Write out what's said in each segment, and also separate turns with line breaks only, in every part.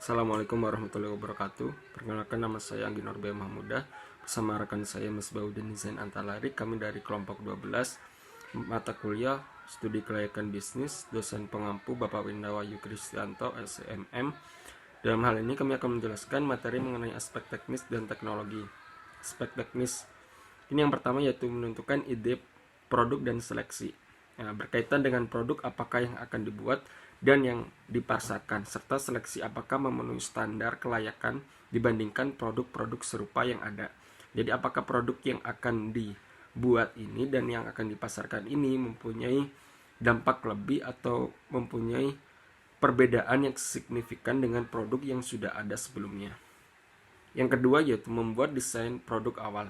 Assalamualaikum warahmatullahi wabarakatuh. Perkenalkan, nama saya Anggi Norbaya Mahmudah. Bersama rekan saya Mas Baudin Zain Antalari. Kami dari kelompok 12 mata kuliah Studi Kelayakan Bisnis, dosen pengampu Bapak Windawayu Kristianto SMM. Dalam hal ini kami akan menjelaskan materi mengenai aspek teknis dan teknologi. Aspek teknis ini yang pertama yaitu menentukan ide produk dan seleksi. Nah, berkaitan dengan produk apakah yang akan dibuat dan yang dipasarkan, serta seleksi apakah memenuhi standar kelayakan dibandingkan produk-produk serupa yang ada. Jadi apakah produk yang akan dibuat ini dan yang akan dipasarkan ini mempunyai dampak lebih atau mempunyai perbedaan yang signifikan dengan produk yang sudah ada sebelumnya. Yang kedua yaitu membuat desain produk awal.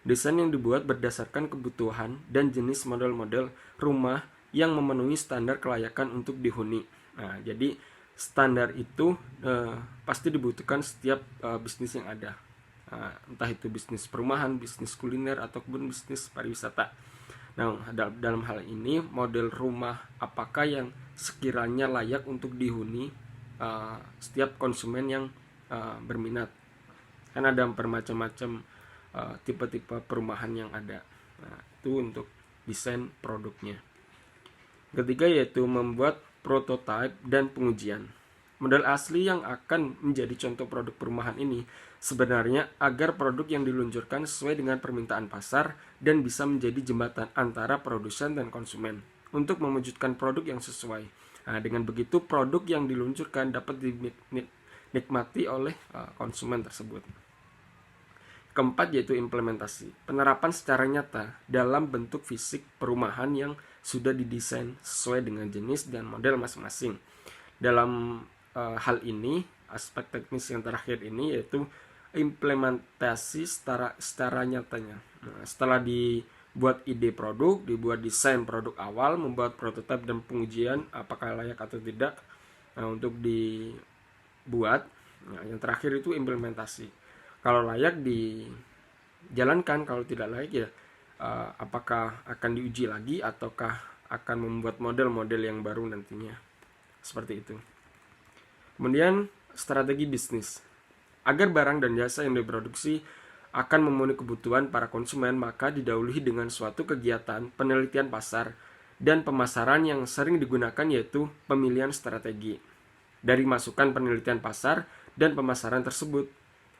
Desain yang dibuat berdasarkan kebutuhan dan jenis model-model rumah yang memenuhi standar kelayakan untuk dihuni. Nah, jadi standar itu pasti dibutuhkan setiap bisnis yang ada. Entah itu bisnis perumahan, bisnis kuliner, ataupun bisnis pariwisata. Nah, dalam hal ini model rumah apakah yang sekiranya layak untuk dihuni setiap konsumen yang berminat. Kan ada bermacam-macam tipe-tipe perumahan yang ada. Nah, itu untuk desain produknya. Ketiga yaitu membuat prototipe dan pengujian. Model asli yang akan menjadi contoh produk perumahan ini sebenarnya agar produk yang diluncurkan sesuai dengan permintaan pasar dan bisa menjadi jembatan antara produsen dan konsumen untuk mewujudkan produk yang sesuai. Nah, dengan begitu produk yang diluncurkan dapat dinikmati oleh konsumen tersebut. Keempat yaitu implementasi, penerapan secara nyata dalam bentuk fisik perumahan yang sudah didesain sesuai dengan jenis dan model masing-masing. Dalam hal ini, aspek teknis yang terakhir ini yaitu implementasi secara nyatanya. Nah, setelah dibuat ide produk, dibuat desain produk awal, membuat prototipe dan pengujian apakah layak atau tidak untuk dibuat. Nah, yang terakhir itu implementasi. Kalau layak dijalankan, kalau tidak layak ya apakah akan diuji lagi ataukah akan membuat model-model yang baru nantinya. Seperti itu. Kemudian strategi bisnis. Agar barang dan jasa yang diproduksi akan memenuhi kebutuhan para konsumen, maka didahului dengan suatu kegiatan penelitian pasar dan pemasaran yang sering digunakan yaitu pemilihan strategi. Dari masukan penelitian pasar dan pemasaran tersebut,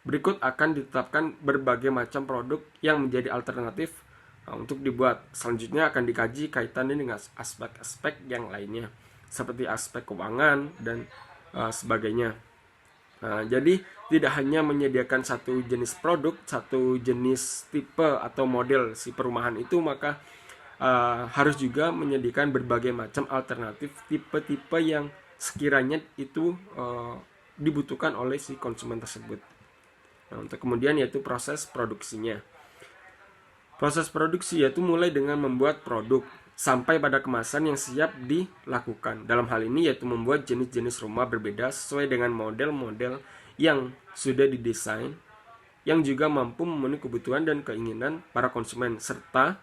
berikut akan ditetapkan berbagai macam produk yang menjadi alternatif untuk dibuat. Selanjutnya akan dikaji kaitannya dengan aspek-aspek yang lainnya, seperti aspek keuangan dan sebagainya. Jadi tidak hanya menyediakan satu jenis produk, satu jenis tipe atau model si perumahan itu, maka harus juga menyediakan berbagai macam alternatif tipe-tipe yang sekiranya itu dibutuhkan oleh si konsumen tersebut. Nah, untuk kemudian yaitu proses produksinya. Proses produksi yaitu mulai dengan membuat produk sampai pada kemasan yang siap dilakukan. Dalam hal ini yaitu membuat jenis-jenis rumah berbeda sesuai dengan model-model yang sudah didesain, yang juga mampu memenuhi kebutuhan dan keinginan para konsumen, serta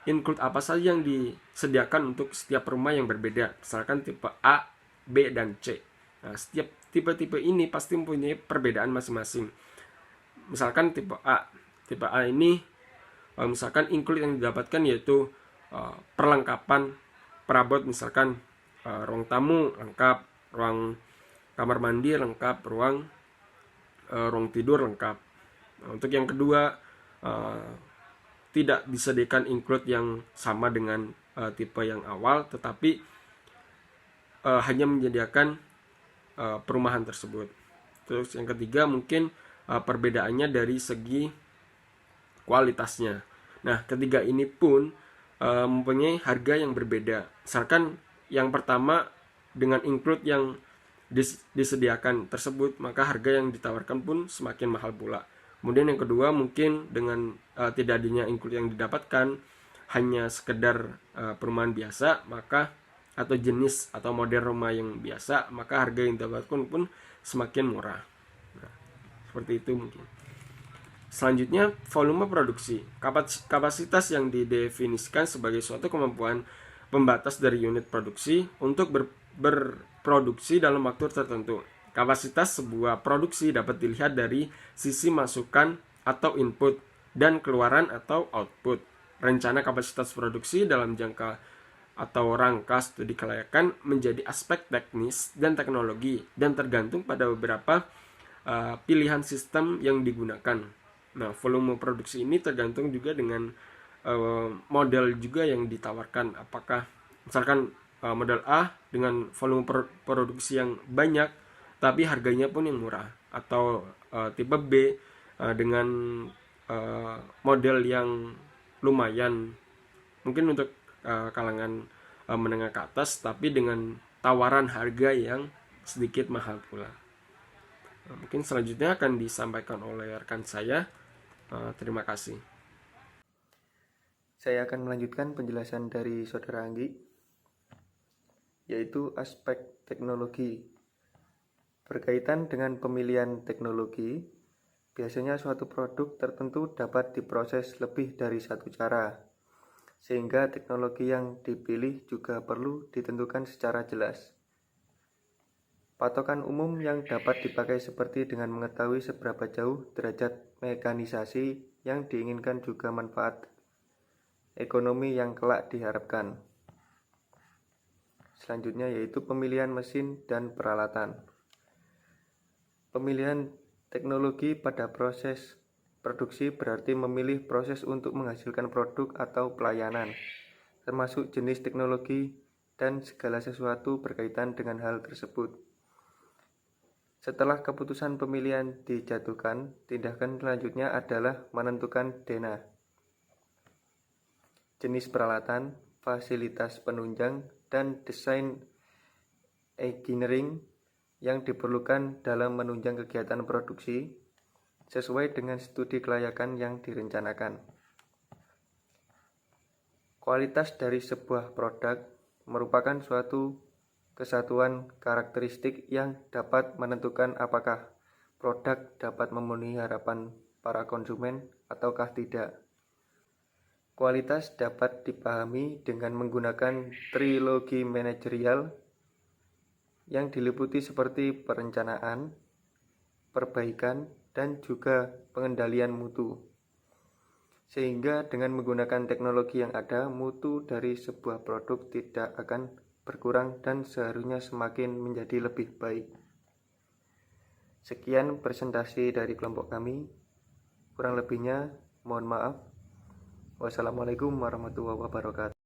include apa saja yang disediakan untuk setiap rumah yang berbeda, misalkan tipe A, B, dan C. Nah, setiap tipe-tipe ini pasti mempunyai perbedaan masing-masing. Misalkan tipe A ini misalkan include yang didapatkan yaitu perlengkapan perabot, misalkan ruang tamu lengkap, ruang kamar mandi lengkap, ruang tidur lengkap. Nah, untuk yang kedua tidak disediakan include yang sama dengan tipe yang awal, tetapi hanya menyediakan perumahan tersebut. Terus yang ketiga mungkin perbedaannya dari segi kualitasnya. Nah, ketiga ini pun mempunyai harga yang berbeda. Misalkan yang pertama dengan include yang disediakan tersebut, maka harga yang ditawarkan pun semakin mahal pula. Kemudian yang kedua mungkin dengan tidak adanya include yang didapatkan, hanya sekedar perumahan biasa, maka atau jenis atau model rumah yang biasa, maka harga yang didapatkan pun semakin murah. Nah, seperti itu mungkin. Selanjutnya, volume produksi. Kapasitas yang didefinisikan sebagai suatu kemampuan pembatas dari unit produksi untuk berproduksi dalam waktu tertentu. Kapasitas sebuah produksi dapat dilihat dari sisi masukan atau input dan keluaran atau output. Rencana kapasitas produksi dalam jangka atau rangka studi kelayakan menjadi aspek teknis dan teknologi dan tergantung pada beberapa pilihan sistem yang digunakan. Nah, volume produksi ini tergantung juga dengan model juga yang ditawarkan. Apakah misalkan model A dengan volume produksi yang banyak tapi harganya pun yang murah, atau tipe B dengan model yang lumayan mungkin untuk kalangan menengah ke atas tapi dengan tawaran harga yang sedikit mahal pula. Mungkin selanjutnya akan disampaikan oleh rekan saya. Terima kasih.
Saya akan melanjutkan penjelasan dari Saudara Anggi, yaitu aspek teknologi. Berkaitan dengan pemilihan teknologi, biasanya suatu produk tertentu dapat diproses lebih dari satu cara, sehingga teknologi yang dipilih juga perlu ditentukan secara jelas. Patokan umum yang dapat dipakai seperti dengan mengetahui seberapa jauh derajat mekanisasi yang diinginkan juga manfaat ekonomi yang kelak diharapkan. Selanjutnya yaitu pemilihan mesin dan peralatan. Pemilihan teknologi pada proses produksi berarti memilih proses untuk menghasilkan produk atau pelayanan, termasuk jenis teknologi dan segala sesuatu berkaitan dengan hal tersebut. Setelah keputusan pemilihan dijatuhkan, tindakan selanjutnya adalah menentukan dena, jenis peralatan, fasilitas penunjang, dan desain engineering yang diperlukan dalam menunjang kegiatan produksi sesuai dengan studi kelayakan yang direncanakan. Kualitas dari sebuah produk merupakan suatu kesatuan karakteristik yang dapat menentukan apakah produk dapat memenuhi harapan para konsumen ataukah tidak. Kualitas dapat dipahami dengan menggunakan trilogi manajerial yang diliputi seperti perencanaan, perbaikan, dan juga pengendalian mutu. Sehingga dengan menggunakan teknologi yang ada, mutu dari sebuah produk tidak akan berkurang dan seharusnya semakin menjadi lebih baik. Sekian presentasi dari kelompok kami. Kurang lebihnya mohon maaf. Wassalamualaikum warahmatullahi wabarakatuh.